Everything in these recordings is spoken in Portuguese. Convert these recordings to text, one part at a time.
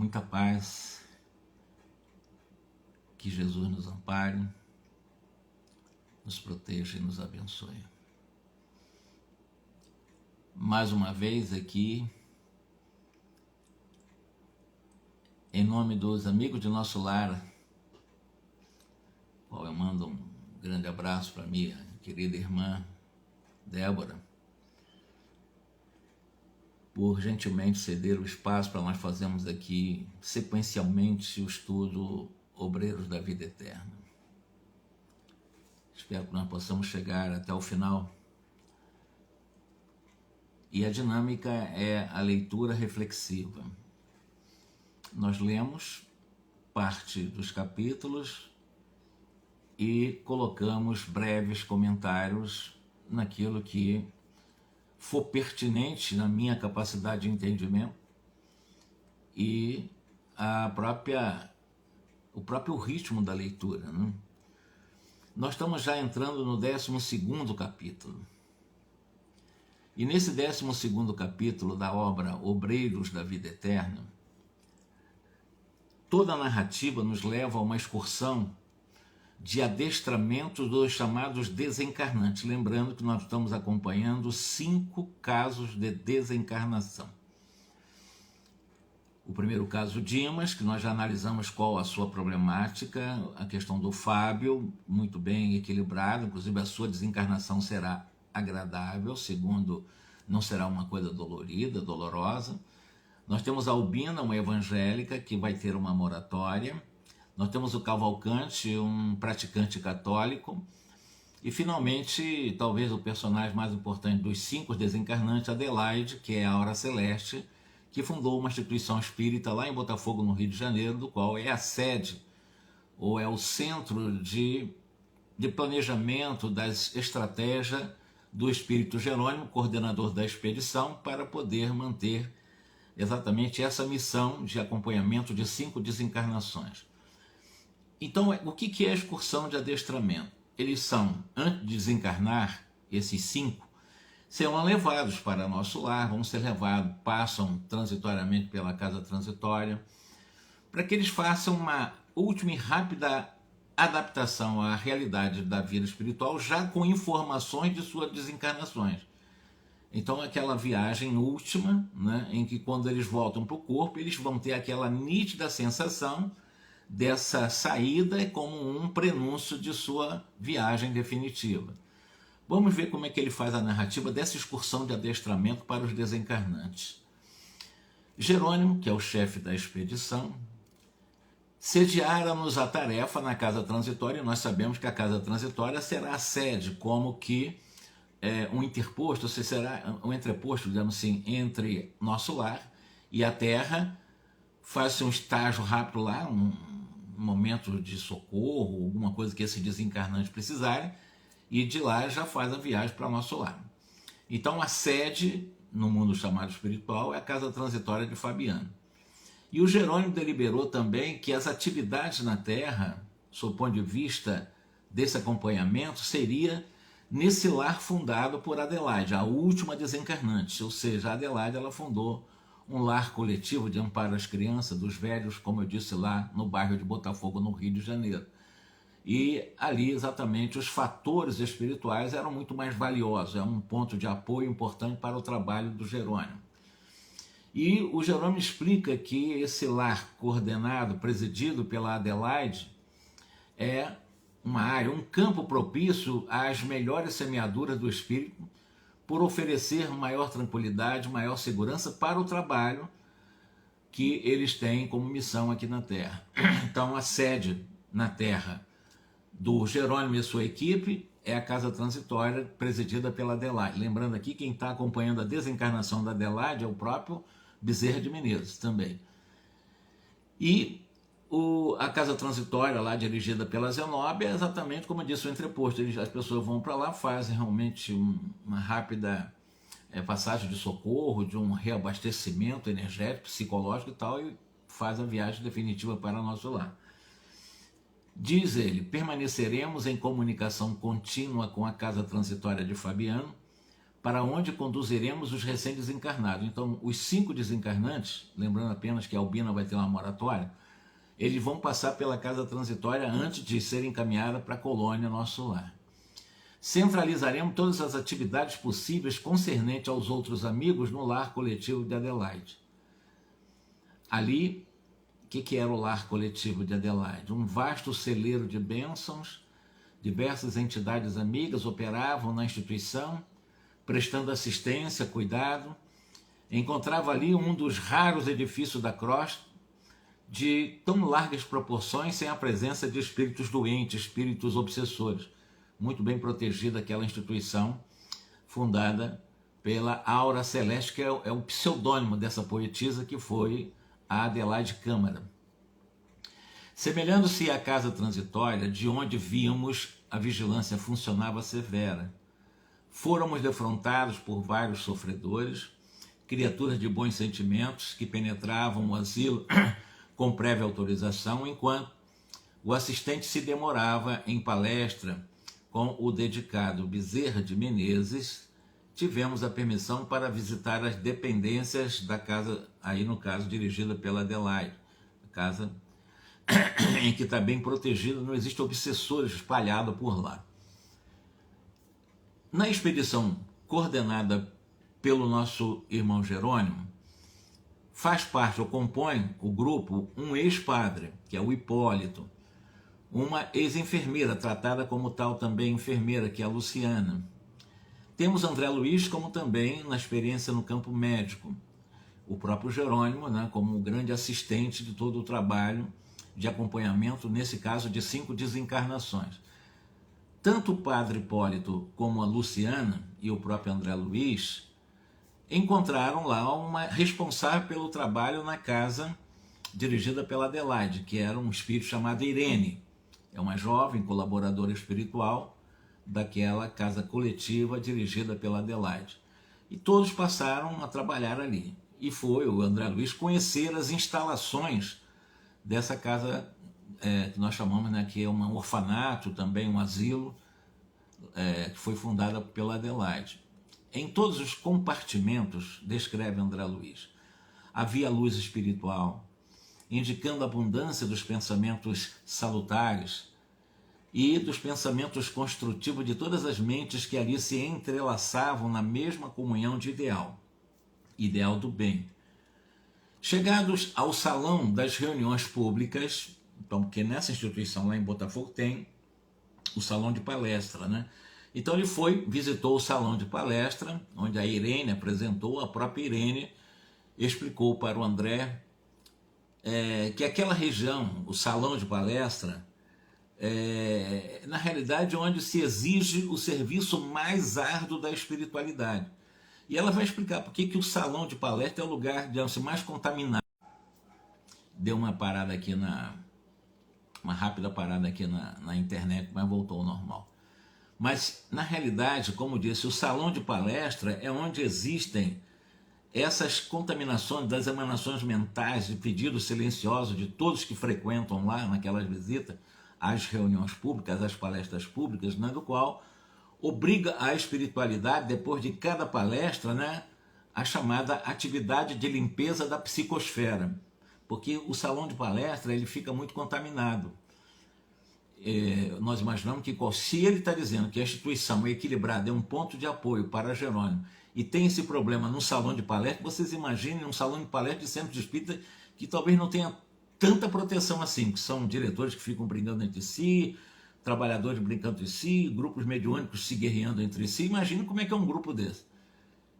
muita paz, que Jesus nos ampare, nos proteja e nos abençoe. Mais uma vez aqui, em nome dos amigos de nosso lar, qual eu mando um grande abraço para minha querida irmã Débora, por gentilmente ceder o espaço para nós fazermos aqui sequencialmente o estudo Obreiros da Vida Eterna. Espero que nós possamos chegar até o final. E a dinâmica é a leitura reflexiva. Nós lemos parte dos capítulos e colocamos breves comentários naquilo que for pertinente na minha capacidade de entendimento e o próprio ritmo da leitura, né? Nós estamos já entrando no 12º capítulo. E nesse 12º capítulo da obra Obreiros da Vida Eterna, toda a narrativa nos leva a uma excursão de adestramento dos chamados desencarnantes. Lembrando que nós estamos acompanhando 5 casos de desencarnação. O primeiro caso, Dimas, que nós já analisamos qual a sua problemática, a questão do Fábio, muito bem equilibrado, inclusive a sua desencarnação será agradável, segundo, não será uma coisa dolorida, dolorosa. Nós temos a Albina, uma evangélica, que vai ter uma moratória. Nós temos o Cavalcante, um praticante católico. E, finalmente, talvez o personagem mais importante dos 5 desencarnantes, Adelaide, que é a Aura Celeste, que fundou uma instituição espírita lá em Botafogo, no Rio de Janeiro, do qual é a sede, ou é o centro de planejamento das estratégias do Espírito Jerônimo, coordenador da expedição, para poder manter exatamente essa missão de acompanhamento de 5 desencarnações. Então, o que é a excursão de adestramento? Eles são, antes de desencarnar, esses 5, serão levados para nosso lar, vão ser levados, passam transitoriamente pela casa transitória, para que eles façam uma última e rápida adaptação à realidade da vida espiritual, já com informações de suas desencarnações. Então, aquela viagem última, né, em que quando eles voltam para o corpo, eles vão ter aquela nítida sensação dessa saída como um prenúncio de sua viagem definitiva. Vamos ver como é que ele faz a narrativa dessa excursão de adestramento para os desencarnantes. Jerônimo, que é o chefe da expedição, sediara-nos a tarefa na casa transitória, e nós sabemos que a casa transitória será a sede, como que um interposto, ou seja, será um entreposto, digamos assim, entre nosso lar e a Terra. Faz-se um estágio rápido lá, um momento de socorro, alguma coisa que esse desencarnante precisarem, e de lá já faz a viagem para nosso lar. Então a sede, no mundo chamado espiritual, é a casa transitória de Fabiano. E o Jerônimo deliberou também que as atividades na Terra, sob o ponto de vista desse acompanhamento, seria nesse lar fundado por Adelaide, a última desencarnante. Ou seja, a Adelaide ela fundou um lar coletivo de amparo às crianças, dos velhos, como eu disse lá no bairro de Botafogo, no Rio de Janeiro. E ali exatamente os fatores espirituais eram muito mais valiosos, é um ponto de apoio importante para o trabalho do Jerônimo. E o Jerônimo explica que esse lar coordenado, presidido pela Adelaide, é uma área, um campo propício às melhores semeaduras do espírito, por oferecer maior tranquilidade, maior segurança para o trabalho que eles têm como missão aqui na Terra. Então, a sede na Terra do Jerônimo e sua equipe é a casa transitória presidida pela Adelaide. Lembrando aqui, quem está acompanhando a desencarnação da Adelaide é o próprio Bezerra de Menezes também. E a casa transitória lá dirigida pela Zenobia é exatamente como eu disse, o entreposto. As pessoas vão para lá, fazem realmente uma rápida passagem de socorro, de um reabastecimento energético, psicológico e tal, e faz a viagem definitiva para nosso lar. Diz ele: permaneceremos em comunicação contínua com a casa transitória de Fabiano para onde conduziremos os recém-desencarnados. Então, os 5 desencarnantes, lembrando apenas que a Albina vai ter uma moratória, eles vão passar pela casa transitória antes de serem encaminhados para a colônia Nosso Lar. Centralizaremos todas as atividades possíveis concernentes aos outros amigos no lar coletivo de Adelaide. Ali, o que era o lar coletivo de Adelaide? Um vasto celeiro de bênçãos, diversas entidades amigas operavam na instituição, prestando assistência, cuidado. Encontrava ali um dos raros edifícios da Crosta, de tão largas proporções, sem a presença de espíritos doentes, espíritos obsessores. Muito bem protegida aquela instituição, fundada pela Aura Celeste, que é o pseudônimo dessa poetisa, que foi a Adelaide Câmara. Semelhando-se à casa transitória, de onde víamos a vigilância funcionava severa. Fôramos defrontados por vários sofredores, criaturas de bons sentimentos que penetravam o asilo com prévia autorização, enquanto o assistente se demorava em palestra com o dedicado Bezerra de Menezes. Tivemos a permissão para visitar as dependências da casa, aí no caso dirigida pela Adelaide, casa em que está bem protegida, não existe obsessores espalhados por lá. Na expedição coordenada pelo nosso irmão Jerônimo, faz parte ou compõe o grupo um ex-padre, que é o Hipólito, uma ex-enfermeira, tratada como tal também enfermeira, que é a Luciana. Temos André Luiz como também na experiência no campo médico, o próprio Jerônimo, né, como o grande assistente de todo o trabalho de acompanhamento, nesse caso de 5 desencarnações. Tanto o padre Hipólito como a Luciana e o próprio André Luiz encontraram lá uma responsável pelo trabalho na casa dirigida pela Adelaide, que era um espírito chamado Irene. É uma jovem colaboradora espiritual daquela casa coletiva dirigida pela Adelaide. E todos passaram a trabalhar ali. E foi o André Luiz conhecer as instalações dessa casa que nós chamamos, né, que é um orfanato, também um asilo, que foi fundada pela Adelaide. Em todos os compartimentos, descreve André Luiz, havia luz espiritual, indicando a abundância dos pensamentos salutares e dos pensamentos construtivos de todas as mentes que ali se entrelaçavam na mesma comunhão de ideal do bem. Chegados ao salão das reuniões públicas, então, porque nessa instituição lá em Botafogo tem o salão de palestra, né? Então ele visitou o salão de palestra, onde a Irene apresentou, a própria Irene explicou para o André que aquela região, o salão de palestra, na realidade, onde se exige o serviço mais árduo da espiritualidade. E ela vai explicar por que o salão de palestra é o lugar, digamos, mais contaminado. Deu uma parada aqui uma rápida parada aqui na internet, mas voltou ao normal. Mas, na realidade, como disse, o salão de palestra é onde existem essas contaminações das emanações mentais de pedidos silenciosos de todos que frequentam lá naquelas visitas, às reuniões públicas, às palestras públicas, né, do qual obriga a espiritualidade, depois de cada palestra, né, a chamada atividade de limpeza da psicosfera, porque o salão de palestra ele fica muito contaminado. Nós imaginamos que se ele está dizendo que a instituição é equilibrada, é um ponto de apoio para Jerônimo, e tem esse problema no salão de palestra, vocês imaginem um salão de palestra de centro de espírita que talvez não tenha tanta proteção assim, que são diretores que ficam brigando entre si, trabalhadores brincando entre si, grupos mediúnicos se guerreando entre si. Imagina como é que é um grupo desse.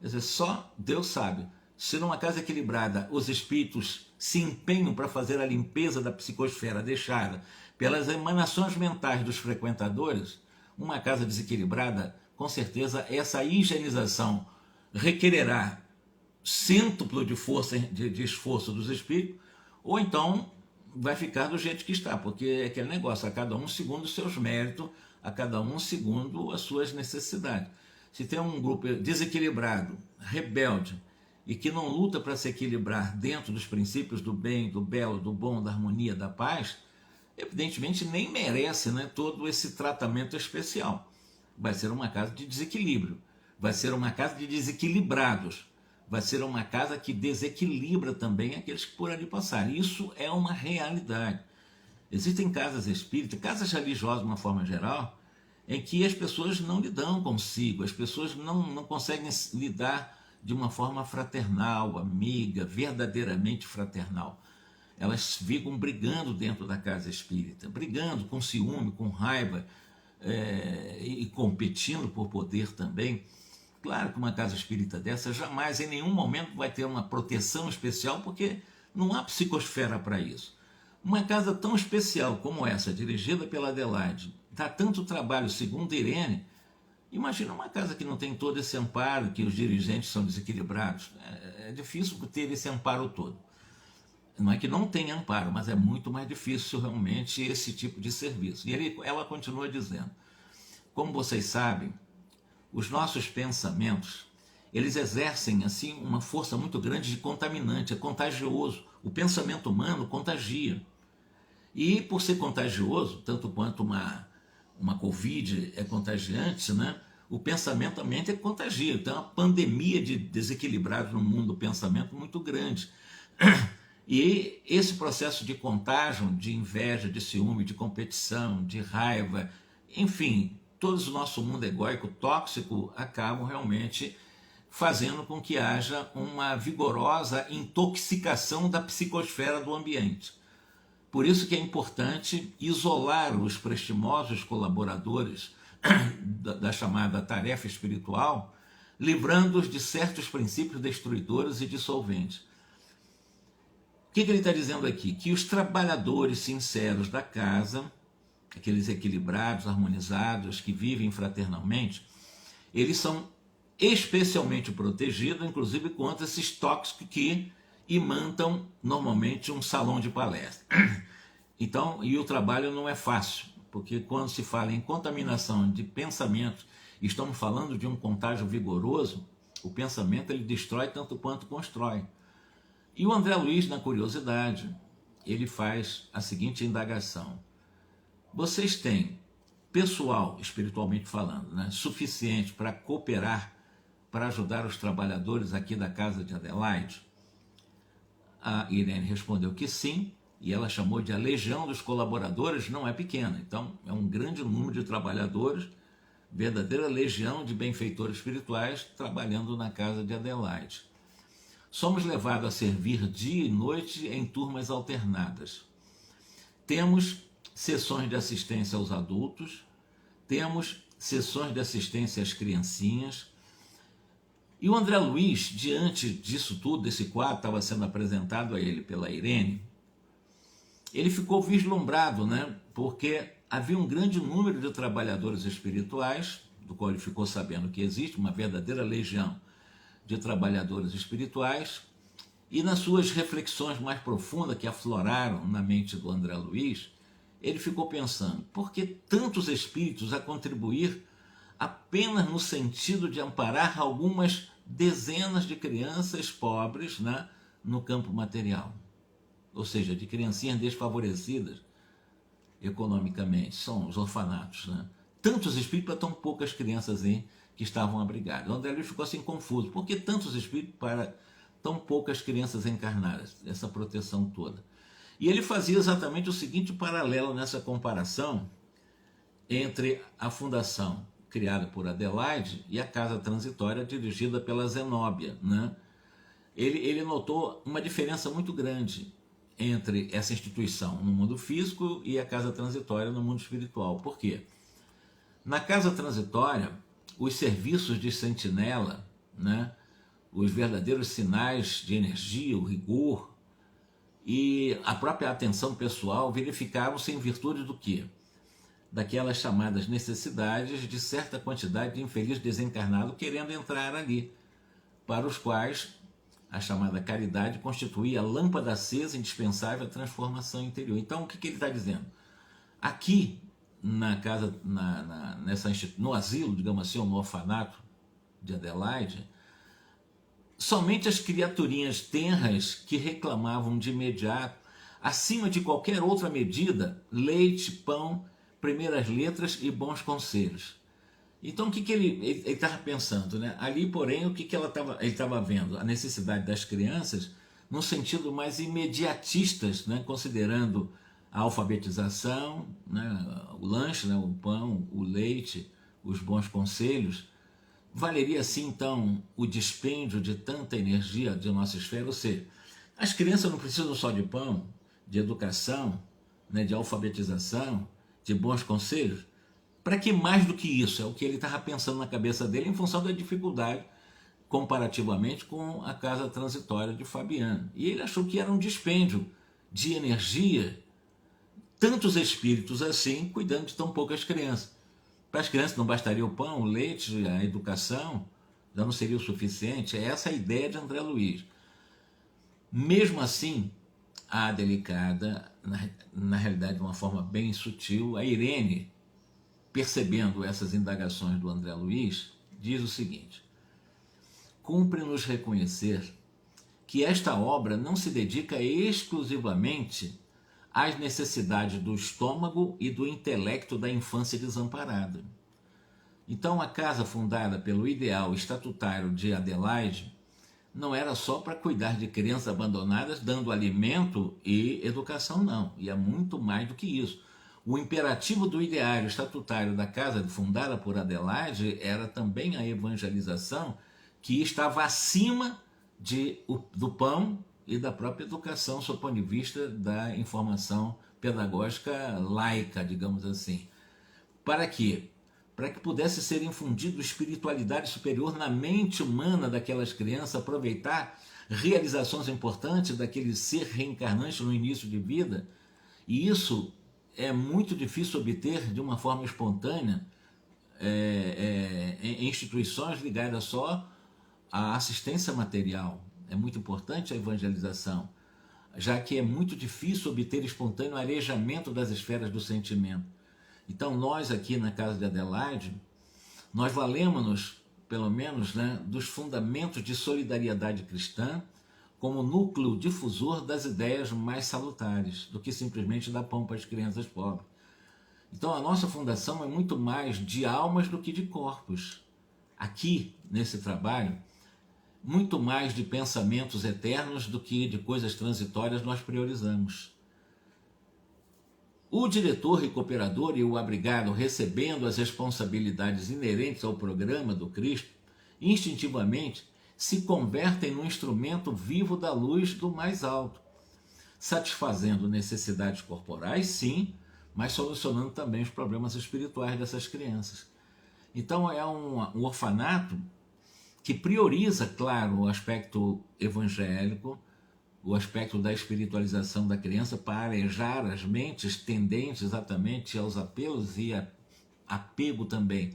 Quer dizer, só Deus sabe. Se numa casa equilibrada os espíritos se empenham para fazer a limpeza da psicosfera deixada pelas emanações mentais dos frequentadores, uma casa desequilibrada, com certeza essa higienização requererá cêntuplo de força, de esforço dos espíritos, ou então vai ficar do jeito que está, porque é aquele negócio, a cada um segundo os seus méritos, a cada um segundo as suas necessidades. Se tem um grupo desequilibrado, rebelde, e que não luta para se equilibrar dentro dos princípios do bem, do belo, do bom, da harmonia, da paz, evidentemente nem merece, né, todo esse tratamento especial. Vai ser uma casa de desequilíbrio. vai ser uma casa de desequilibrados, vai ser uma casa que desequilibra também aqueles que por ali passarem. Isso é uma realidade. Existem casas espíritas, casas religiosas de uma forma geral, em que as pessoas não lidam consigo, as pessoas não conseguem lidar de uma forma fraternal, amiga, verdadeiramente fraternal. Elas ficam brigando dentro da casa espírita, brigando com ciúme, com raiva, e competindo por poder também. Claro que uma casa espírita dessa jamais, em nenhum momento, vai ter uma proteção especial, porque não há psicosfera para isso. Uma casa tão especial como essa, dirigida pela Adelaide, dá tanto trabalho, segundo Irene. Imagina uma casa que não tem todo esse amparo, que os dirigentes são desequilibrados. É difícil ter esse amparo todo. Não é que não tenha amparo, mas é muito mais difícil realmente esse tipo de serviço. E ela continua dizendo, como vocês sabem, os nossos pensamentos, eles exercem assim uma força muito grande de contaminante, é contagioso. O pensamento humano contagia. E por ser contagioso, tanto quanto uma Covid é contagiante, né? O pensamento também é contagia. Então, uma pandemia de desequilibrados no mundo do pensamento muito grande. E esse processo de contágio, de inveja, de ciúme, de competição, de raiva, enfim, todo o nosso mundo egóico, tóxico, acabam realmente fazendo com que haja uma vigorosa intoxicação da psicosfera do ambiente. Por isso que é importante isolar os prestimosos colaboradores da chamada tarefa espiritual, livrando-os de certos princípios destruidores e dissolventes. O que ele está dizendo aqui? Que os trabalhadores sinceros da casa, aqueles equilibrados, harmonizados, que vivem fraternalmente, eles são especialmente protegidos, inclusive contra esses tóxicos que imantam normalmente um salão de palestra. Então, e o trabalho não é fácil, porque quando se fala em contaminação de pensamentos, estamos falando de um contágio vigoroso, o pensamento ele destrói tanto quanto constrói. E o André Luiz, na curiosidade, ele faz a seguinte indagação. Vocês têm pessoal, espiritualmente falando, né, suficiente para cooperar, para ajudar os trabalhadores aqui da casa de Adelaide? A Irene respondeu que sim, e ela chamou de a legião dos colaboradores, não é pequena. Então, é um grande número de trabalhadores, verdadeira legião de benfeitores espirituais trabalhando na casa de Adelaide. Somos levados a servir dia e noite em turmas alternadas. Temos sessões de assistência aos adultos, temos sessões de assistência às criancinhas. E o André Luiz, diante disso tudo, desse quadro estava sendo apresentado a ele pela Irene, ele ficou vislumbrado, né? Porque havia um grande número de trabalhadores espirituais, do qual ele ficou sabendo que existe uma verdadeira legião de trabalhadores espirituais, e nas suas reflexões mais profundas que afloraram na mente do André Luiz, ele ficou pensando, por que tantos espíritos a contribuir apenas no sentido de amparar algumas dezenas de crianças pobres, né, no campo material? Ou seja, de criancinhas desfavorecidas economicamente, são os orfanatos, né? Tantos espíritos para tão poucas crianças aí que estavam abrigadas. O André Luiz ficou assim confuso. Por que tantos espíritos para tão poucas crianças encarnadas? Essa proteção toda. E ele fazia exatamente o seguinte paralelo nessa comparação entre a fundação criada por Adelaide e a casa transitória dirigida pela Zenóbia, né? Ele notou uma diferença muito grande entre essa instituição no mundo físico e a casa transitória no mundo espiritual. Por quê? Na casa transitória, os serviços de sentinela, né, os verdadeiros sinais de energia, o rigor e a própria atenção pessoal verificavam-se em virtude do quê? Daquelas chamadas necessidades de certa quantidade de infeliz desencarnado querendo entrar ali, para os quais a chamada caridade constituía a lâmpada acesa indispensável à transformação interior. Então, o que ele está dizendo? Aqui, na casa, no asilo, digamos assim, ou no orfanato de Adelaide, somente as criaturinhas tenras que reclamavam de imediato, acima de qualquer outra medida, leite, pão, primeiras letras e bons conselhos. Então, o que ele estava pensando, né? Ali, porém, o que ele estava vendo? A necessidade das crianças num sentido mais imediatistas, né? Considerando a alfabetização, né? O lanche, né? O pão, o leite, os bons conselhos. Valeria assim, então, o dispêndio de tanta energia de nossa esfera? Ou seja, as crianças não precisam só de pão, de educação, né? De alfabetização, de bons conselhos. Para que mais do que isso? É o que ele estava pensando na cabeça dele em função da dificuldade comparativamente com a casa transitória de Fabiano. E ele achou que era um dispêndio de energia, tantos espíritos assim, cuidando de tão poucas crianças. Para as crianças não bastaria o pão, o leite, a educação, já não seria o suficiente. É essa a ideia de André Luiz. Mesmo assim, a delicada, na realidade de uma forma bem sutil, a Irene, percebendo essas indagações do André Luiz, diz o seguinte: cumpre-nos reconhecer que esta obra não se dedica exclusivamente às necessidades do estômago e do intelecto da infância desamparada. Então, a casa fundada pelo ideal estatutário de Adelaide não era só para cuidar de crianças abandonadas, dando alimento e educação, não. Ia muito mais do que isso. O imperativo do ideário estatutário da casa fundada por Adelaide era também a evangelização, que estava acima do pão e da própria educação, sob o ponto de vista da informação pedagógica laica, digamos assim. Para quê? Para que pudesse ser infundido espiritualidade superior na mente humana daquelas crianças, aproveitar realizações importantes daquele ser reencarnante no início de vida. E isso é muito difícil obter de uma forma espontânea em instituições ligadas só à assistência material. É muito importante a evangelização, já que é muito difícil obter espontâneo arejamento das esferas do sentimento. Então nós aqui na casa de Adelaide, nós valemos-nos, pelo menos, né, dos fundamentos de solidariedade cristã como núcleo difusor das ideias mais salutares, do que simplesmente dar pão para as crianças pobres. Então a nossa fundação é muito mais de almas do que de corpos. Aqui, nesse trabalho, muito mais de pensamentos eternos do que de coisas transitórias nós priorizamos. O diretor e cooperador e o abrigado, recebendo as responsabilidades inerentes ao programa do Cristo, instintivamente se convertem num instrumento vivo da luz do mais alto, satisfazendo necessidades corporais, sim, mas solucionando também os problemas espirituais dessas crianças. Então é um orfanato que prioriza, claro, o aspecto evangélico, o aspecto da espiritualização da criança para arejar as mentes tendentes exatamente aos apelos e apego também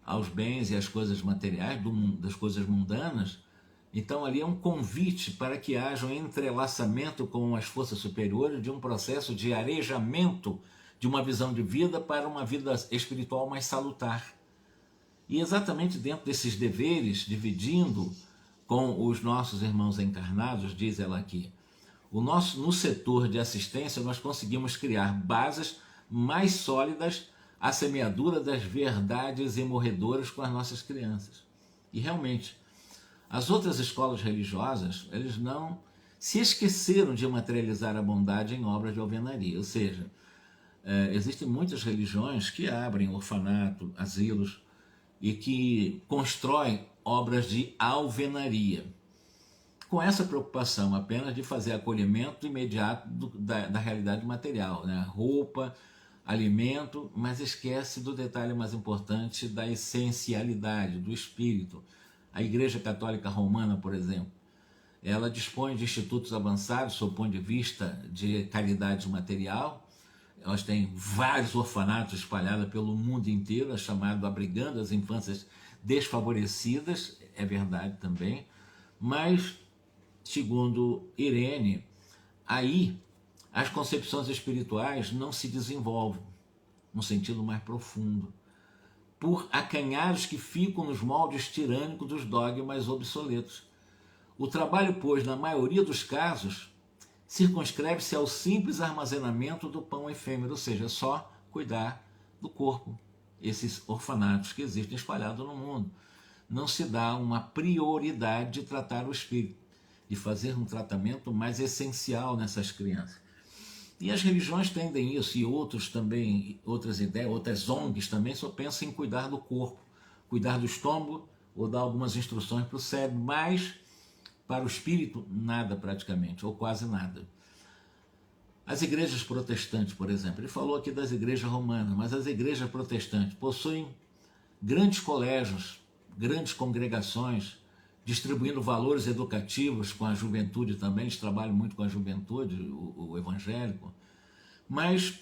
aos bens e às coisas materiais, das coisas mundanas. Então ali é um convite para que haja um entrelaçamento com as forças superiores de um processo de arejamento de uma visão de vida para uma vida espiritual mais salutar. E exatamente dentro desses deveres, dividindo com os nossos irmãos encarnados, diz ela aqui, no setor de assistência nós conseguimos criar bases mais sólidas à semeadura das verdades imorredoras com as nossas crianças. E realmente, as outras escolas religiosas, eles não se esqueceram de materializar a bondade em obras de alvenaria. Ou seja, existem muitas religiões que abrem orfanato, asilos, e que constroem obras de alvenaria, com essa preocupação apenas de fazer acolhimento imediato da realidade material, né? Roupa, alimento, mas esquece do detalhe mais importante da essencialidade, do espírito. A Igreja Católica Romana, por exemplo, ela dispõe de institutos avançados sob o ponto de vista de caridade material. Elas têm vários orfanatos espalhados pelo mundo inteiro, é chamado Abrigando as Infâncias Desfavorecidas, é verdade também, mas, segundo Irene, aí as concepções espirituais não se desenvolvem no sentido mais profundo, por acanhares que ficam nos moldes tirânicos dos dogmas obsoletos. O trabalho, pois, na maioria dos casos, circunscreve-se ao simples armazenamento do pão efêmero, ou seja, só cuidar do corpo esses orfanatos que existem espalhados no mundo. Não se dá uma prioridade de tratar o espírito, de fazer um tratamento mais essencial nessas crianças. E as religiões tendem isso, e outros também, outras ideias, outras ONGs também só pensam em cuidar do corpo, cuidar do estômago ou dar algumas instruções para o cérebro, mas para o espírito nada praticamente, ou quase nada. As igrejas protestantes, por exemplo, ele falou aqui das igrejas romanas, mas as igrejas protestantes possuem grandes colégios, grandes congregações, distribuindo valores educativos com a juventude também, eles trabalham muito com a juventude, o evangélico, mas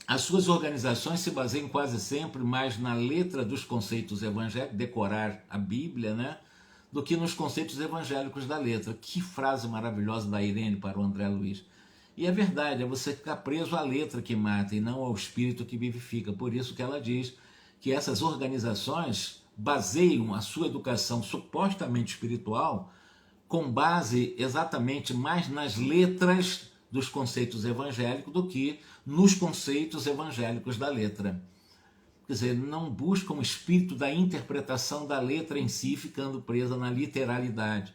as suas organizações se baseiam quase sempre mais na letra dos conceitos evangélicos, decorar a Bíblia, né, do que nos conceitos evangélicos da letra. Que frase maravilhosa da Irene para o André Luiz. E é verdade, é você ficar preso à letra que mata e não ao espírito que vivifica. Por isso que ela diz que essas organizações baseiam a sua educação supostamente espiritual com base exatamente mais nas letras dos conceitos evangélicos do que nos conceitos evangélicos da letra. Quer dizer, não buscam o espírito da interpretação da letra em si, ficando presa na literalidade.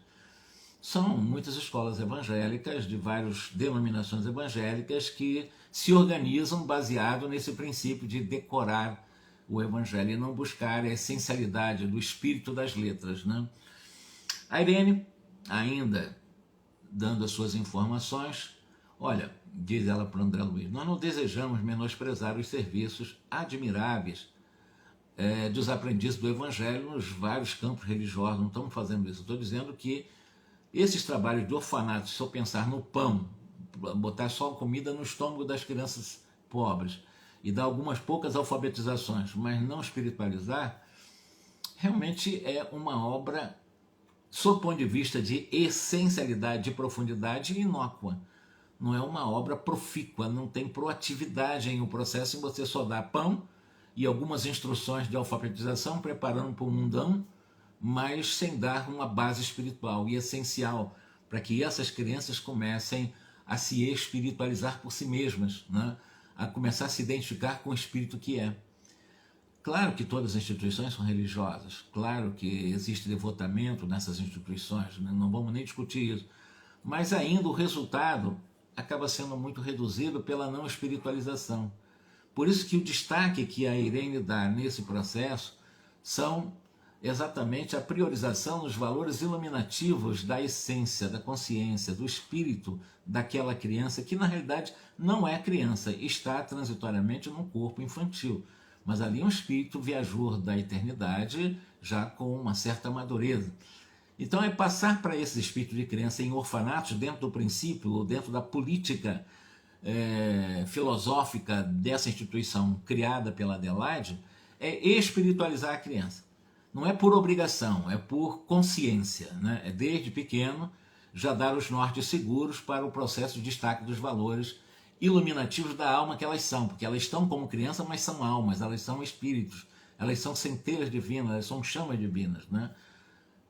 São muitas escolas evangélicas, de várias denominações evangélicas, que se organizam baseado nesse princípio de decorar o evangelho e não buscar a essencialidade do espírito das letras, né? A Irene, ainda dando as suas informações, olha, diz ela para o André Luiz, nós não desejamos menosprezar os serviços admiráveis dos aprendizes do evangelho nos vários campos religiosos, não estamos fazendo isso. Estou dizendo que esses trabalhos de orfanato, se eu pensar no pão, botar só comida no estômago das crianças pobres e dar algumas poucas alfabetizações, mas não espiritualizar, realmente é uma obra, sob o ponto de vista de essencialidade, de profundidade, inócua. Não é uma obra profícua, não tem proatividade em o processo em você só dar pão e algumas instruções de alfabetização, preparando para o mundão, mas sem dar uma base espiritual e essencial para que essas crianças comecem a se espiritualizar por si mesmas, né? A começar a se identificar com o espírito que é. Claro que todas as instituições são religiosas, claro que existe devotamento nessas instituições, né? Não vamos nem discutir isso, mas ainda o resultado acaba sendo muito reduzido pela não espiritualização. Por isso que o destaque que a Irene dá nesse processo são exatamente a priorização nos valores iluminativos da essência, da consciência, do espírito daquela criança, que na realidade não é criança, está transitoriamente num corpo infantil, mas ali é um espírito viajor da eternidade, já com uma certa madureza. Então é passar para esse espírito de criança em orfanatos, dentro do princípio, ou dentro da política filosófica dessa instituição criada pela Adelaide, é espiritualizar a criança. Não é por obrigação, é por consciência, né? É desde pequeno já dar os nortes seguros para o processo de destaque dos valores iluminativos da alma que elas são, porque elas estão como criança, mas são almas, elas são espíritos, elas são centelhas divinas, elas são chamas divinas, né?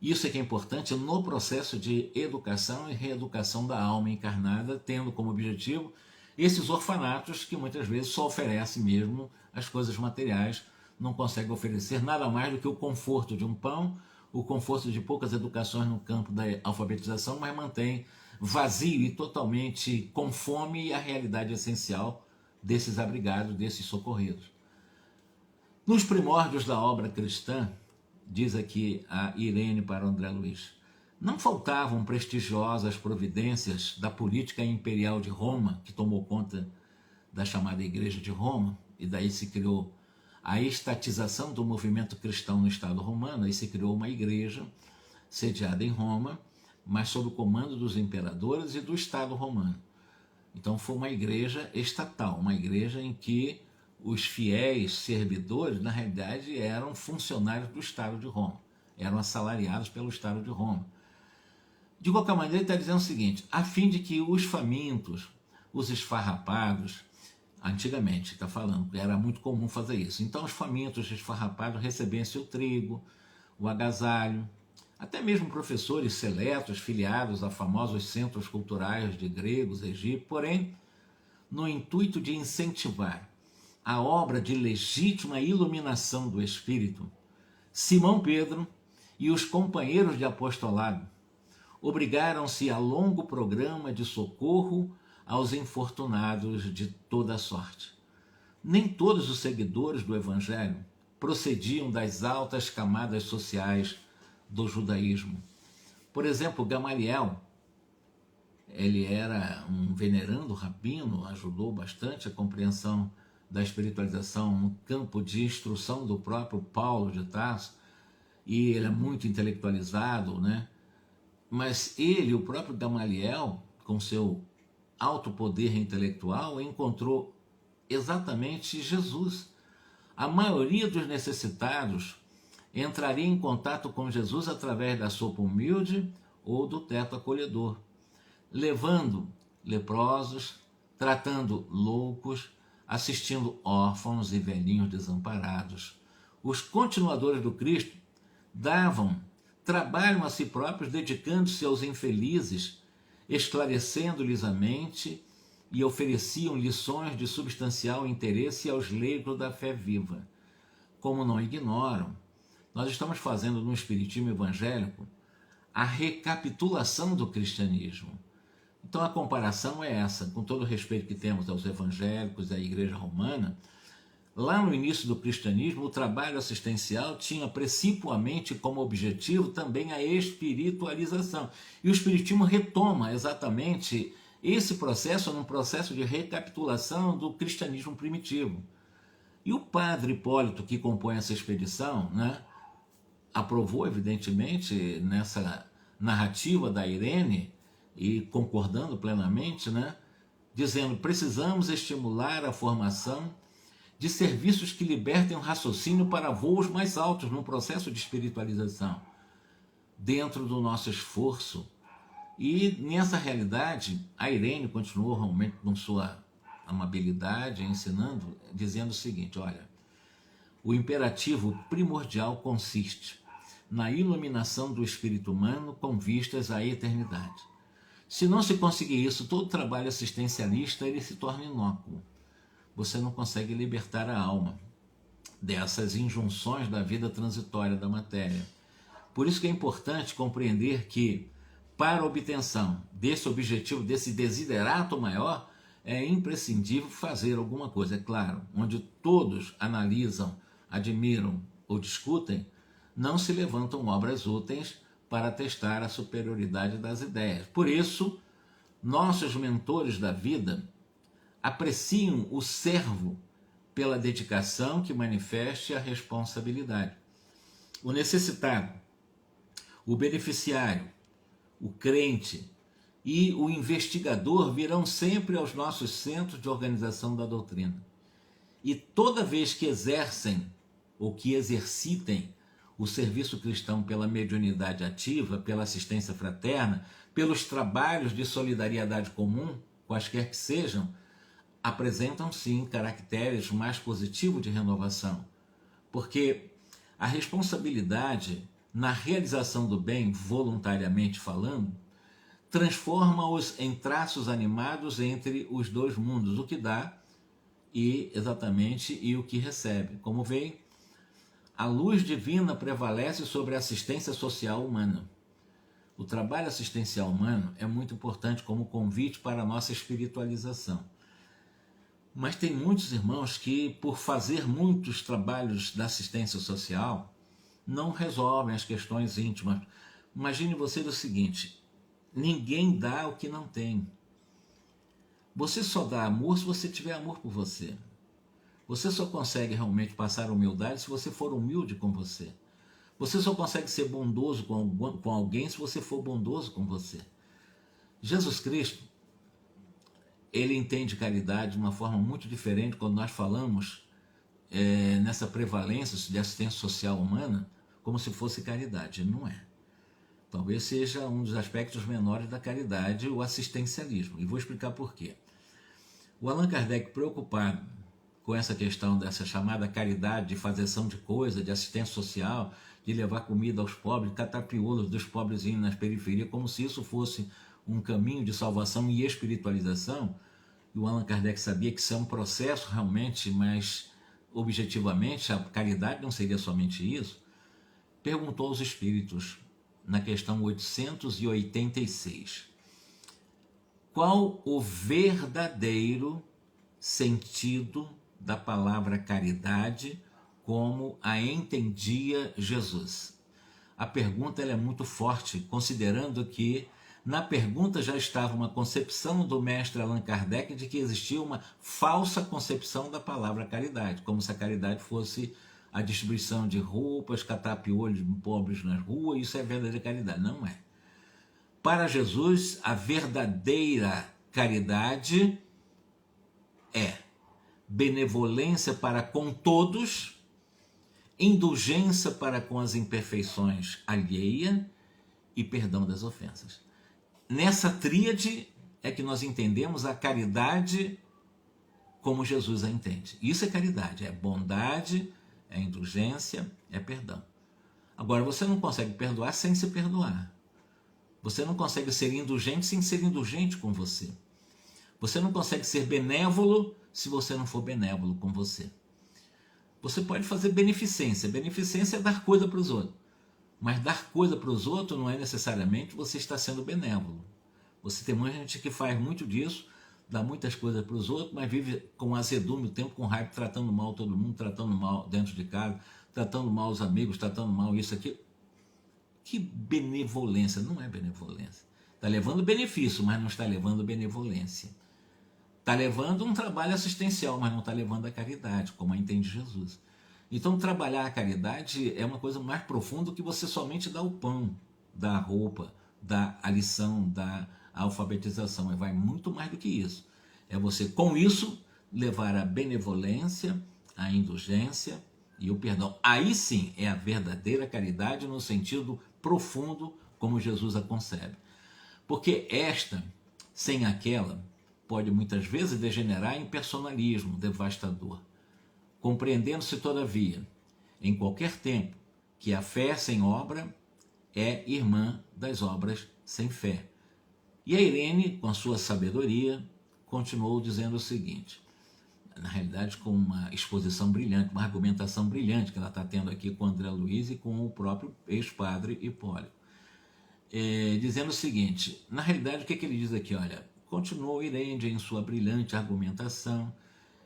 Isso é que é importante no processo de educação e reeducação da alma encarnada, tendo como objetivo esses orfanatos que muitas vezes só oferecem mesmo as coisas materiais, não consegue oferecer nada mais do que o conforto de um pão, o conforto de poucas educações no campo da alfabetização, mas mantém vazio e totalmente com fome a realidade essencial desses abrigados, desses socorridos. Nos primórdios da obra cristã, diz aqui a Irene para o André Luiz, não faltavam prestigiosas providências da política imperial de Roma, que tomou conta da chamada Igreja de Roma, e daí se criou a estatização do movimento cristão no Estado romano, aí se criou uma igreja sediada em Roma, mas sob o comando dos imperadores e do Estado romano. Então foi uma igreja estatal, uma igreja em que os fiéis servidores, na realidade, eram funcionários do Estado de Roma, eram assalariados pelo Estado de Roma. De qualquer maneira, ele está dizendo o seguinte, a fim de que os famintos, os esfarrapados, antigamente, está falando, era muito comum fazer isso. Então, os famintos, esfarrapados, recebessem o trigo, o agasalho, até mesmo professores seletos, filiados a famosos centros culturais de gregos, egípcios, porém, no intuito de incentivar a obra de legítima iluminação do Espírito, Simão Pedro e os companheiros de apostolado obrigaram-se a longo programa de socorro aos infortunados de toda sorte. Nem todos os seguidores do Evangelho procediam das altas camadas sociais do judaísmo. Por exemplo, Gamaliel, ele era um venerando rabino, ajudou bastante a compreensão da espiritualização no campo de instrução do próprio Paulo de Tarso, e ele é muito intelectualizado, né? Mas ele, o próprio Gamaliel, com seu alto poder intelectual, encontrou exatamente Jesus. A maioria dos necessitados entraria em contato com Jesus através da sopa humilde ou do teto acolhedor, levando leprosos, tratando loucos, assistindo órfãos e velhinhos desamparados. Os continuadores do Cristo davam trabalho a si próprios, dedicando-se aos infelizes, esclarecendo-lhes a mente, e ofereciam lições de substancial interesse aos leigos da fé viva. Como não ignoram, nós estamos fazendo no Espiritismo Evangélico a recapitulação do cristianismo. Então a comparação é essa, com todo o respeito que temos aos evangélicos e à Igreja Romana. Lá no início do cristianismo, o trabalho assistencial tinha principalmente como objetivo também a espiritualização. E o Espiritismo retoma exatamente esse processo num processo de recapitulação do cristianismo primitivo. E o padre Hipólito, que compõe essa expedição, né, aprovou, evidentemente, nessa narrativa da Irene, e concordando plenamente, né, dizendo: precisamos estimular a formação de serviços que libertem o raciocínio para voos mais altos num processo de espiritualização, dentro do nosso esforço. E nessa realidade, a Irene continuou realmente com sua amabilidade, ensinando, dizendo o seguinte: olha, o imperativo primordial consiste na iluminação do espírito humano com vistas à eternidade. Se não se conseguir isso, todo trabalho assistencialista ele se torna inócuo. Você não consegue libertar a alma dessas injunções da vida transitória da matéria. Por isso que é importante compreender que, para a obtenção desse objetivo, desse desiderato maior, é imprescindível fazer alguma coisa. É claro, onde todos analisam, admiram ou discutem, não se levantam obras úteis para testar a superioridade das ideias. Por isso, nossos mentores da vida apreciam o servo pela dedicação que manifeste a responsabilidade. O necessitado, o beneficiário, o crente e o investigador virão sempre aos nossos centros de organização da doutrina. E toda vez que exercem ou que exercitem o serviço cristão pela mediunidade ativa, pela assistência fraterna, pelos trabalhos de solidariedade comum, quaisquer que sejam, apresentam sim caracteres mais positivos de renovação, porque a responsabilidade na realização do bem, voluntariamente falando, transforma-os em traços animados entre os dois mundos, o que dá e o que recebe. Como veem, a luz divina prevalece sobre a assistência social humana. O trabalho assistencial humano é muito importante como convite para a nossa espiritualização. Mas tem muitos irmãos que, por fazer muitos trabalhos da assistência social, não resolvem as questões íntimas. Imagine você o seguinte: ninguém dá o que não tem. Você só dá amor se você tiver amor por você. Você só consegue realmente passar humildade se você for humilde com você. Você só consegue ser bondoso com alguém se você for bondoso com você. Jesus Cristo, ele entende caridade de uma forma muito diferente quando nós falamos nessa prevalência de assistência social humana, como se fosse caridade. Não é. Talvez seja um dos aspectos menores da caridade, o assistencialismo. E vou explicar por quê. O Allan Kardec, preocupado com essa questão dessa chamada caridade, de fazeção de coisa, de assistência social, de levar comida aos pobres, catar piolhos dos pobrezinhos nas periferias, como se isso fosse um caminho de salvação e espiritualização, e o Allan Kardec sabia que isso é um processo realmente, mas objetivamente a caridade não seria somente isso, perguntou aos espíritos, na questão 886, qual o verdadeiro sentido da palavra caridade como a entendia Jesus? A pergunta ela é muito forte, considerando que na pergunta já estava uma concepção do mestre Allan Kardec de que existia uma falsa concepção da palavra caridade, como se a caridade fosse a distribuição de roupas, catar piolhos de pobres nas ruas, isso é verdadeira caridade. Não é. Para Jesus, a verdadeira caridade é benevolência para com todos, indulgência para com as imperfeições alheia e perdão das ofensas. Nessa tríade é que nós entendemos a caridade como Jesus a entende. Isso é caridade, é bondade, é indulgência, é perdão. Agora, você não consegue perdoar sem se perdoar. Você não consegue ser indulgente sem ser indulgente com você. Você não consegue ser benévolo se você não for benévolo com você. Você pode fazer beneficência. Beneficência é dar coisa para os outros. Mas dar coisa para os outros não é necessariamente você estar sendo benévolo. Você tem muita gente que faz muito disso, dá muitas coisas para os outros, mas vive com azedume o tempo, com raiva, tratando mal todo mundo, tratando mal dentro de casa, tratando mal os amigos, tratando mal isso aqui. Que benevolência? Não é benevolência. Está levando benefício, mas não está levando benevolência. Está levando um trabalho assistencial, mas não está levando a caridade, como a entende Jesus. Então, trabalhar a caridade é uma coisa mais profunda que você somente dar o pão, dar a roupa, dar a lição, dar a alfabetização. Vai muito mais do que isso. É você, com isso, levar a benevolência, a indulgência e o perdão. Aí sim é a verdadeira caridade no sentido profundo como Jesus a concebe. Porque esta, sem aquela, pode muitas vezes degenerar em personalismo devastador. Compreendendo-se, todavia, em qualquer tempo, que a fé sem obra é irmã das obras sem fé. E a Irene, com a sua sabedoria, continuou dizendo o seguinte, na realidade com uma exposição brilhante, uma argumentação brilhante que ela está tendo aqui com o André Luiz e com o próprio ex-padre Hipólito. Dizendo o seguinte, na realidade o que ele diz aqui? Olha, continuou Irene em sua brilhante argumentação,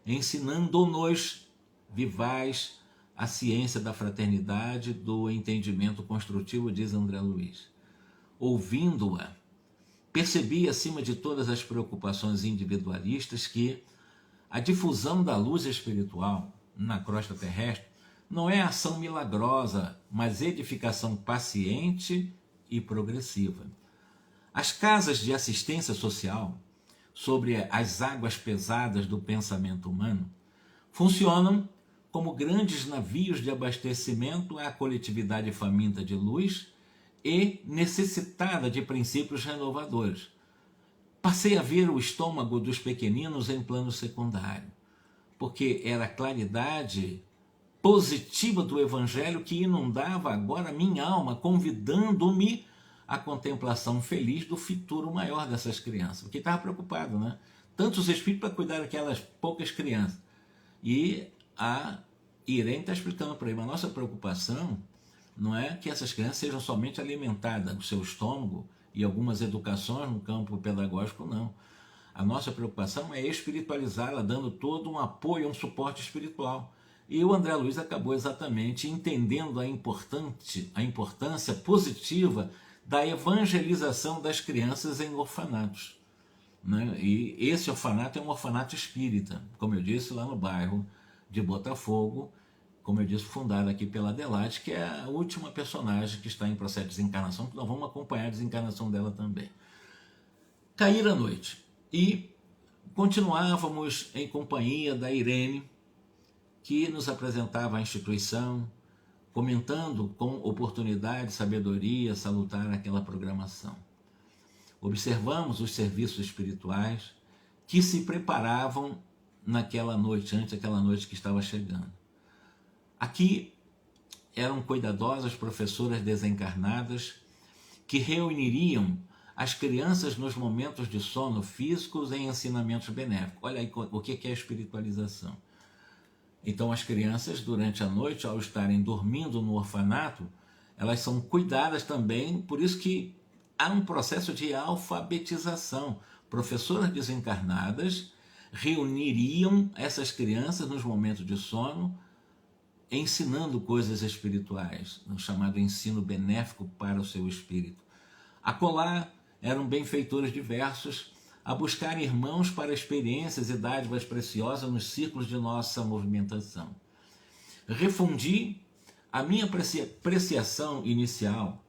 ensinando-nos vivais a ciência da fraternidade, do entendimento construtivo, diz André Luiz. Ouvindo-a, percebi acima de todas as preocupações individualistas que a difusão da luz espiritual na crosta terrestre não é ação milagrosa, mas edificação paciente e progressiva. As casas de assistência social, sobre as águas pesadas do pensamento humano, funcionam como grandes navios de abastecimento à coletividade faminta de luz e necessitada de princípios renovadores. Passei a ver o estômago dos pequeninos em plano secundário, porque era a claridade positiva do Evangelho que inundava agora minha alma, convidando-me à contemplação feliz do futuro maior dessas crianças. Porque estava preocupado, né? Tantos espíritos para cuidar daquelas poucas crianças. E a Irene está explicando para ele, a nossa preocupação não é que essas crianças sejam somente alimentadas, o seu estômago e algumas educações no campo pedagógico, não. A nossa preocupação é espiritualizá-la, dando todo um apoio, um suporte espiritual. E o André Luiz acabou exatamente entendendo a importância positiva da evangelização das crianças em orfanatos. Né? E esse orfanato é um orfanato espírita, como eu disse, lá no bairro de Botafogo, como eu disse, fundado aqui pela Adelaide, que é a última personagem que está em processo de desencarnação, que nós vamos acompanhar a desencarnação dela também. Caíra a noite e continuávamos em companhia da Irene, que nos apresentava a instituição, comentando com oportunidade, sabedoria, salutar aquela programação. Observamos os serviços espirituais que se preparavam naquela noite, antes daquela noite que estava chegando. Aqui eram cuidadosas professoras desencarnadas que reuniriam as crianças nos momentos de sono físicos em ensinamentos benéficos. Olha aí o que é a espiritualização. Então as crianças, durante a noite, ao estarem dormindo no orfanato, elas são cuidadas também, por isso que há um processo de alfabetização. Professoras desencarnadas reuniriam essas crianças nos momentos de sono, ensinando coisas espirituais, no chamado ensino benéfico para o seu espírito. Acolá eram benfeitores diversos a buscar irmãos para experiências e dádivas preciosas nos círculos de nossa movimentação. Refundi a minha apreciação inicial,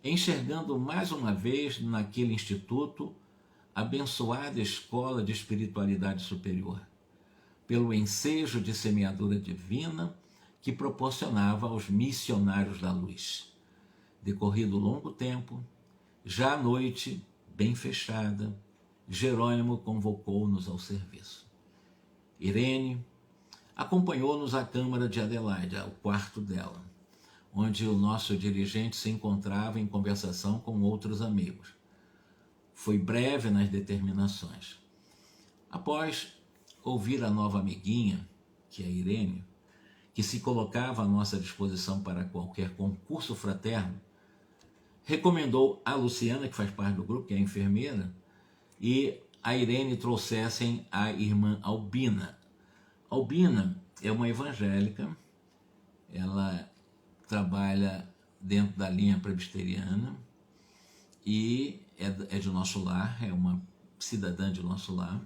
enxergando mais uma vez naquele instituto abençoada escola de espiritualidade superior, pelo ensejo de semeadura divina que proporcionava aos missionários da luz. Decorrido longo tempo, já à noite, bem fechada, Jerônimo convocou-nos ao serviço. Irene acompanhou-nos à câmara de Adelaide, ao quarto dela, onde o nosso dirigente se encontrava em conversação com outros amigos. Foi breve nas determinações. Após ouvir a nova amiguinha, que é Irene, que se colocava à nossa disposição para qualquer concurso fraterno, recomendou a Luciana, que faz parte do grupo, que é a enfermeira, e a Irene trouxessem a irmã Albina. Albina é uma evangélica, ela trabalha dentro da linha presbiteriana e é de nosso lar, é uma cidadã de nosso lar.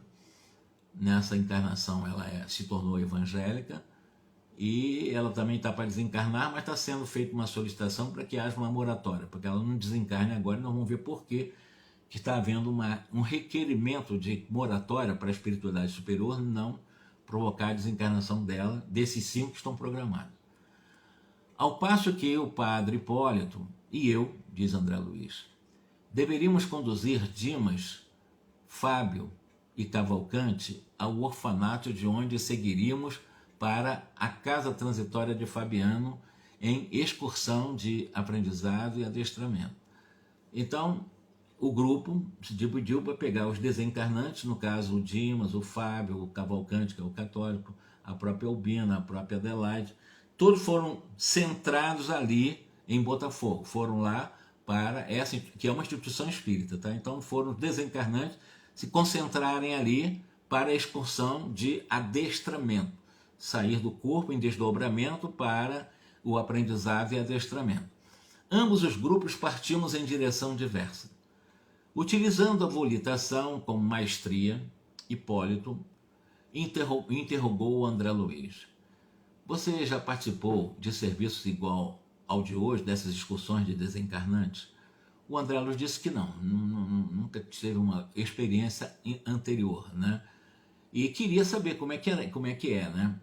Nessa encarnação ela se tornou evangélica e ela também está para desencarnar, mas está sendo feita uma solicitação para que haja uma moratória, para que ela não desencarne agora, e nós vamos ver por que está havendo um requerimento de moratória para a espiritualidade superior não provocar a desencarnação dela, desses 5 que estão programados. Ao passo que o padre Hipólito e eu, diz André Luiz, deveríamos conduzir Dimas, Fábio e Cavalcante ao orfanato, de onde seguiríamos para a casa transitória de Fabiano em excursão de aprendizado e adestramento. Então, o grupo se dividiu para pegar os desencarnantes, no caso o Dimas, o Fábio, o Cavalcante, que é o católico, a própria Albina, a própria Adelaide, todos foram centrados ali em Botafogo, foram lá para essa, que é uma instituição espírita, tá? Então foram os desencarnantes se concentrarem ali para a excursão de adestramento, sair do corpo em desdobramento para o aprendizado e adestramento. Ambos os grupos partimos em direção diversa. Utilizando a volitação com maestria, Hipólito interrogou o André Luiz. Você já participou de serviços igual ao de hoje, dessas excursões de desencarnantes? O André Luiz disse que não, nunca teve uma experiência anterior, né? E queria saber como é que é, né?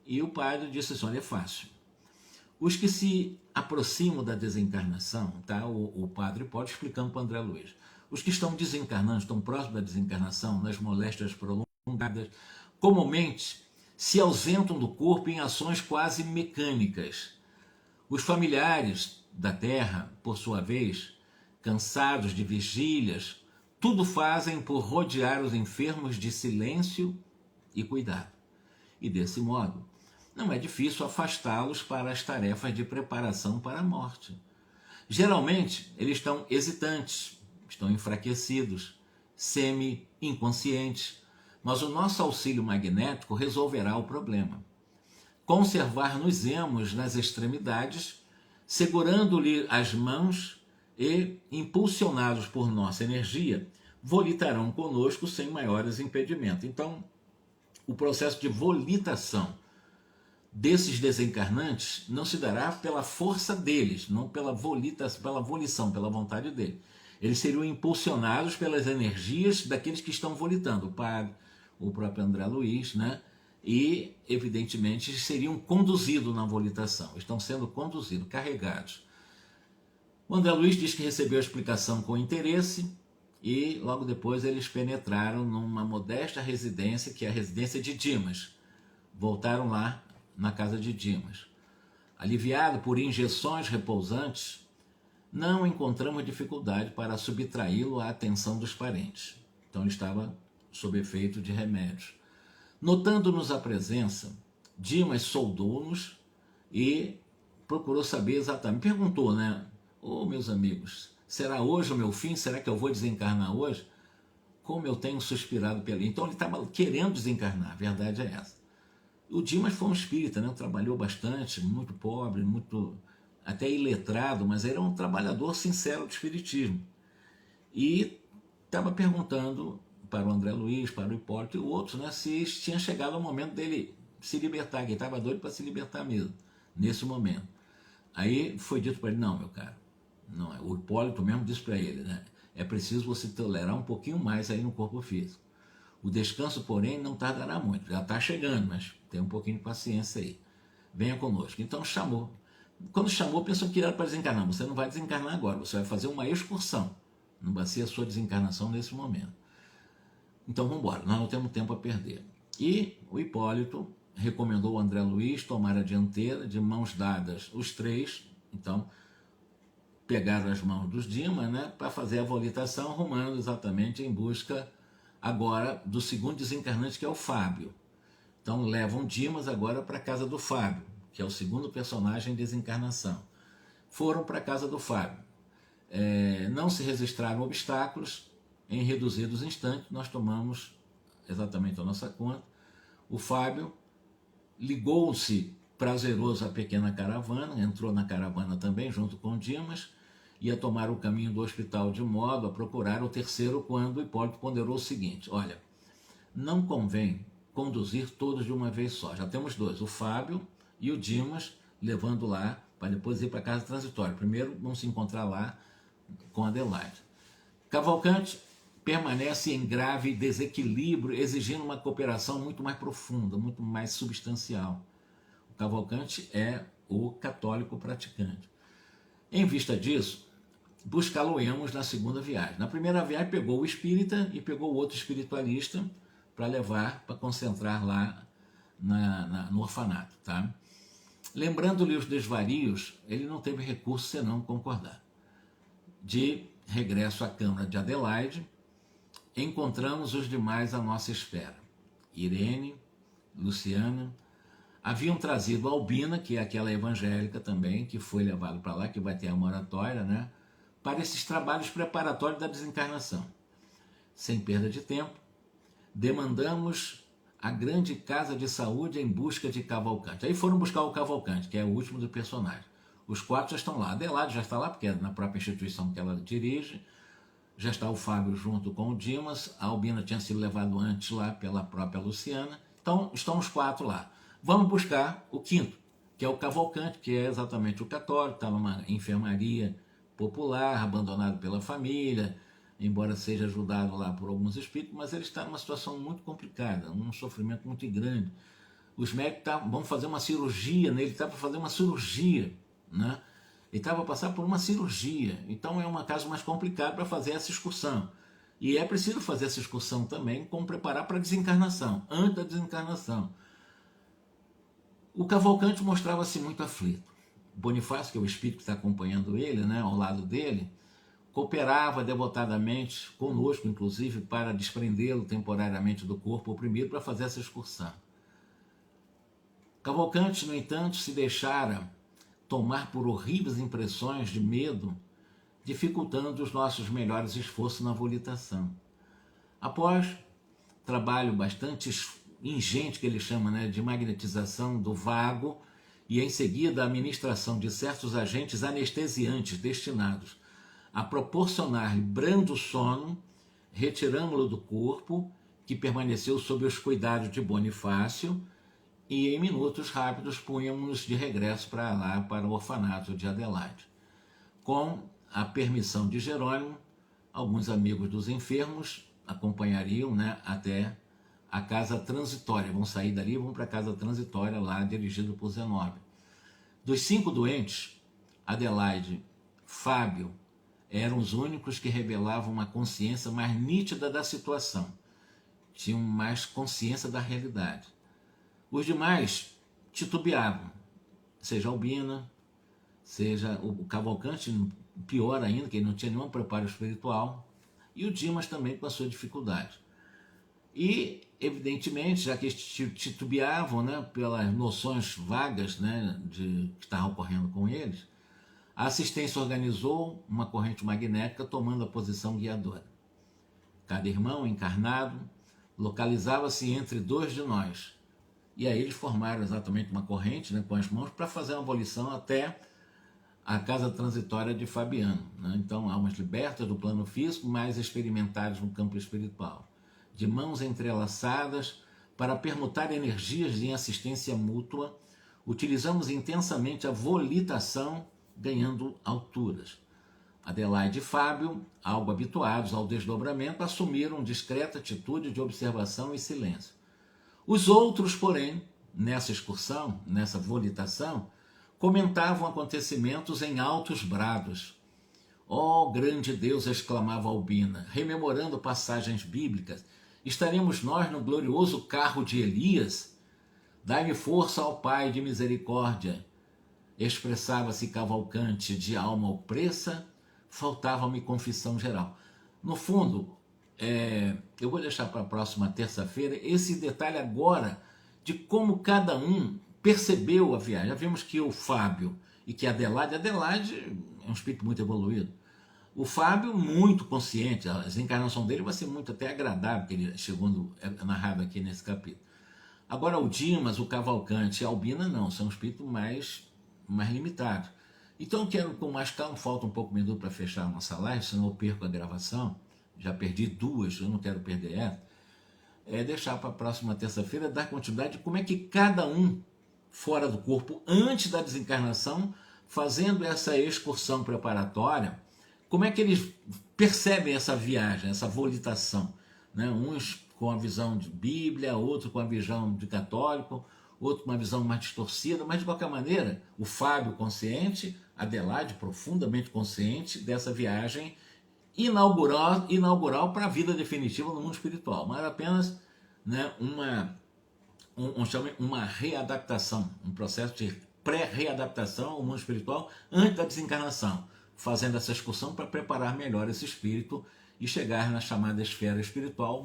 E o padre disse assim, olha, é fácil. Os que se aproximam da desencarnação, tá? O padre pode explicando para o André Luiz. Os que estão desencarnando, estão próximos da desencarnação, nas moléstias prolongadas, comumente se ausentam do corpo em ações quase mecânicas. Os familiares da terra, por sua vez, cansados de vigílias, tudo fazem por rodear os enfermos de silêncio e cuidado. E desse modo, não é difícil afastá-los para as tarefas de preparação para a morte. Geralmente, eles estão hesitantes, estão enfraquecidos, semi-inconscientes, mas o nosso auxílio magnético resolverá o problema. Conservar-nos-emos nas extremidades, segurando-lhe as mãos e, impulsionados por nossa energia, volitarão conosco sem maiores impedimentos. Então, o processo de volitação desses desencarnantes não se dará pela força deles, não pela volição, pela vontade deles. Eles seriam impulsionados pelas energias daqueles que estão volitando, o padre, o próprio André Luiz, né? E, evidentemente, seriam conduzidos na volitação, estão sendo conduzidos, carregados. O André Luiz diz que recebeu a explicação com interesse e, logo depois, eles penetraram numa modesta residência, que é a residência de Dimas. Voltaram lá na casa de Dimas. Aliviado por injeções repousantes, não encontramos dificuldade para subtraí-lo à atenção dos parentes. Então ele estava sob efeito de remédios. Notando-nos a presença, Dimas saudou-nos e procurou saber exatamente. Perguntou, né? Ô, meus amigos, será hoje o meu fim? Será que eu vou desencarnar hoje? Como eu tenho suspirado pelo... Então ele estava querendo desencarnar, a verdade é essa. O Dimas foi um espírita, né? Trabalhou bastante, muito pobre, muito até iletrado, mas era um trabalhador sincero do espiritismo. E estava perguntando para o André Luiz, para o Hipólito e outros, né, se tinha chegado o momento dele se libertar, que ele estava doido para se libertar mesmo, nesse momento. Aí foi dito para ele, não, meu cara, não é. O Hipólito mesmo disse para ele, né, é preciso você tolerar um pouquinho mais aí no corpo físico. O descanso, porém, não tardará muito, já está chegando, mas tem um pouquinho de paciência aí. Venha conosco. Então chamou. Quando chamou, pensou que era para desencarnar. Você não vai desencarnar agora, você vai fazer uma excursão. Não vai ser a sua desencarnação nesse momento. Então vamos embora, nós não temos tempo a perder. E o Hipólito recomendou ao André Luiz tomar a dianteira, de mãos dadas, os três. Então pegaram as mãos dos Dimas, né, para fazer a volitação, rumando exatamente em busca agora do segundo desencarnante, que é o Fábio. Então levam Dimas agora para a casa do Fábio, que é o segundo personagem em desencarnação. Foram para a casa do Fábio. Não se registraram obstáculos. Em reduzidos instantes, nós tomamos exatamente a nossa conta. O Fábio ligou-se prazeroso à pequena caravana, entrou na caravana também, junto com o Dimas, ia tomar o caminho do hospital de modo a procurar o terceiro, quando o Hipólito ponderou o seguinte: olha, não convém conduzir todos de uma vez só. Já temos dois, o Fábio e o Dimas, levando lá para depois ir para a casa transitória. Primeiro vão se encontrar lá com Adelaide. Cavalcante permanece em grave desequilíbrio, exigindo uma cooperação muito mais profunda, muito mais substancial. O Cavalcante é o católico praticante. Em vista disso, buscá-lo-emos na segunda viagem. Na primeira viagem pegou o espírita e pegou o outro espiritualista para levar, para concentrar lá no orfanato. Tá? Lembrando-lhe os desvarios, ele não teve recurso senão concordar. De regresso à Câmara de Adelaide, encontramos os demais à nossa espera. Irene, Luciana, haviam trazido a Albina, que é aquela evangélica também, que foi levado para lá, que vai ter a moratória, né, para esses trabalhos preparatórios da desencarnação. Sem perda de tempo, demandamos a grande casa de saúde em busca de Cavalcante. Aí foram buscar o Cavalcante, que é o último do personagem. Os quatro já estão lá. A Adelaide já está lá, porque é na própria instituição que ela dirige. Já está o Fábio junto com o Dimas. A Albina tinha sido levado antes lá pela própria Luciana. Então estão os quatro lá. Vamos buscar o quinto, que é o Cavalcante, que é exatamente o católico, está numa enfermaria popular, abandonado pela família, embora seja ajudado lá por alguns espíritos, mas ele está numa situação muito complicada, um sofrimento muito grande. Os médicos vão fazer uma cirurgia nele, está para fazer uma cirurgia, né? Ele estava para passar por uma cirurgia, então é um caso mais complicado para fazer essa excursão. E é preciso fazer essa excursão também, como preparar para a desencarnação, antes da desencarnação. O Cavalcante mostrava-se muito aflito. Bonifácio, que é o espírito que está acompanhando ele, né, ao lado dele, cooperava devotadamente conosco, inclusive, para desprendê-lo temporariamente do corpo oprimido para fazer essa excursão. Cavalcante, no entanto, se deixara tomar por horríveis impressões de medo, dificultando os nossos melhores esforços na volitação. Após trabalho bastante ingente, que ele chama, né, de magnetização do vago, e em seguida a administração de certos agentes anestesiantes destinados a proporcionar-lhe brando sono, retiramo-lo do corpo, que permaneceu sob os cuidados de Bonifácio, e em minutos rápidos punhamos-nos de regresso para lá, para o orfanato de Adelaide. Com a permissão de Jerônimo, alguns amigos dos enfermos acompanhariam, né, até a casa transitória. Vão sair dali e vão para a casa transitória lá, dirigido por Zenóbio. Dos 5 doentes, Adelaide, Fábio, eram os únicos que revelavam uma consciência mais nítida da situação. Tinham mais consciência da realidade. Os demais titubeavam, seja Albina, seja o Cavalcante, pior ainda, que ele não tinha nenhum preparo espiritual, e o Dimas também com a sua dificuldade. E, evidentemente, já que eles titubeavam, né, pelas noções vagas, né, que estavam ocorrendo com eles, a assistência organizou uma corrente magnética tomando a posição guiadora. Cada irmão encarnado localizava-se entre dois de nós. E aí eles formaram exatamente uma corrente, né, com as mãos para fazer uma abolição até a casa transitória de Fabiano. Né? Então, almas libertas do plano físico, mais experimentadas no campo espiritual. De mãos entrelaçadas para permutar energias em assistência mútua, utilizamos intensamente a volitação, ganhando alturas. Adelaide e Fábio, algo habituados ao desdobramento, assumiram discreta atitude de observação e silêncio. Os outros, porém, nessa excursão, nessa volitação, comentavam acontecimentos em altos brados. "Ó grande Deus!" exclamava Albina, rememorando passagens bíblicas. "Estaremos nós no glorioso carro de Elias? Dai-me força, ó Pai de misericórdia." Expressava-se Cavalcante de alma opressa, faltava-me confissão geral. No fundo, eu vou deixar para a próxima terça-feira esse detalhe agora de como cada um percebeu a viagem. Já vimos que o Fábio e que a Adelaide é um espírito muito evoluído. O Fábio muito consciente, a desencarnação dele vai ser muito até agradável, que ele, segundo é narrado aqui nesse capítulo. Agora o Dimas, o Cavalcante e a Albina não, são espíritos mais limitados. Então eu quero com mais calma, falta um pouco de minuto para fechar a nossa live, senão eu perco a gravação, já perdi duas, eu não quero perder essa. Deixar para a próxima terça-feira, dar continuidade de como é que cada um fora do corpo, antes da desencarnação, fazendo essa excursão preparatória, como é que eles percebem essa viagem, essa volitação, né? Uns com a visão de Bíblia, outro com a visão de católico, outro com uma visão mais distorcida, mas de qualquer maneira, o Fábio consciente, a Adelaide profundamente consciente dessa viagem inaugural para a vida definitiva no mundo espiritual, mas apenas, né, uma readaptação, um processo de pré-readaptação ao mundo espiritual antes da desencarnação, fazendo essa excursão para preparar melhor esse espírito e chegar na chamada esfera espiritual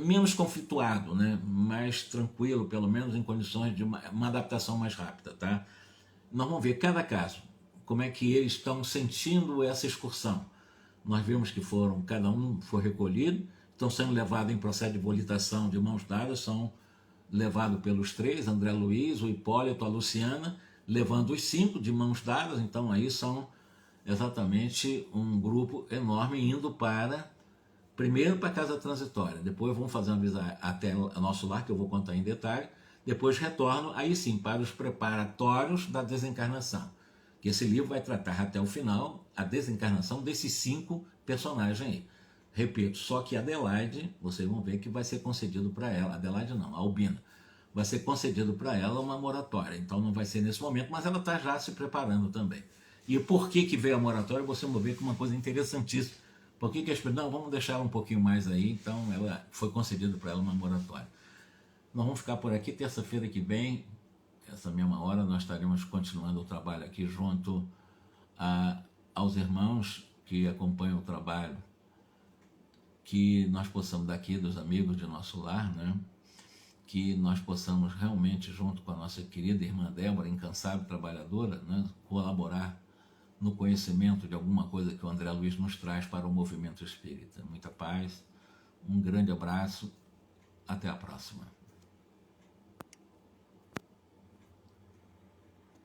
menos conflituado, né? Mais tranquilo, pelo menos em condições de uma adaptação mais rápida. Tá? Nós vamos ver cada caso, como é que eles estão sentindo essa excursão. Nós vimos que cada um foi recolhido, estão sendo levados em processo de volitação de mãos dadas, são levados pelos três, André Luiz, o Hipólito, a Luciana, levando os 5 de mãos dadas, então aí são exatamente um grupo enorme indo primeiro para a casa transitória, depois vão fazer uma visita até o nosso lar, que eu vou contar em detalhe, depois retorno, aí sim, para os preparatórios da desencarnação, que esse livro vai tratar até o final a desencarnação desses 5 personagens aí. Repito, só que a Adelaide, vocês vão ver que vai ser concedido para ela, Adelaide não, a Albina, vai ser concedido para ela uma moratória, então não vai ser nesse momento, mas ela está já se preparando também. E por que veio a moratória, você vai ver que é uma coisa interessantíssima. Por que as pessoas, não, vamos deixar um pouquinho mais aí, então ela foi concedido para ela uma moratória. Nós vamos ficar por aqui, terça-feira que vem, essa mesma hora, nós estaremos continuando o trabalho aqui junto aos irmãos que acompanham o trabalho, que nós possamos daqui, dos amigos de nosso lar, né? Que nós possamos realmente, junto com a nossa querida irmã Débora, incansável trabalhadora, né? Colaborar no conhecimento de alguma coisa que o André Luiz nos traz para o movimento espírita. Muita paz, um grande abraço, até a próxima.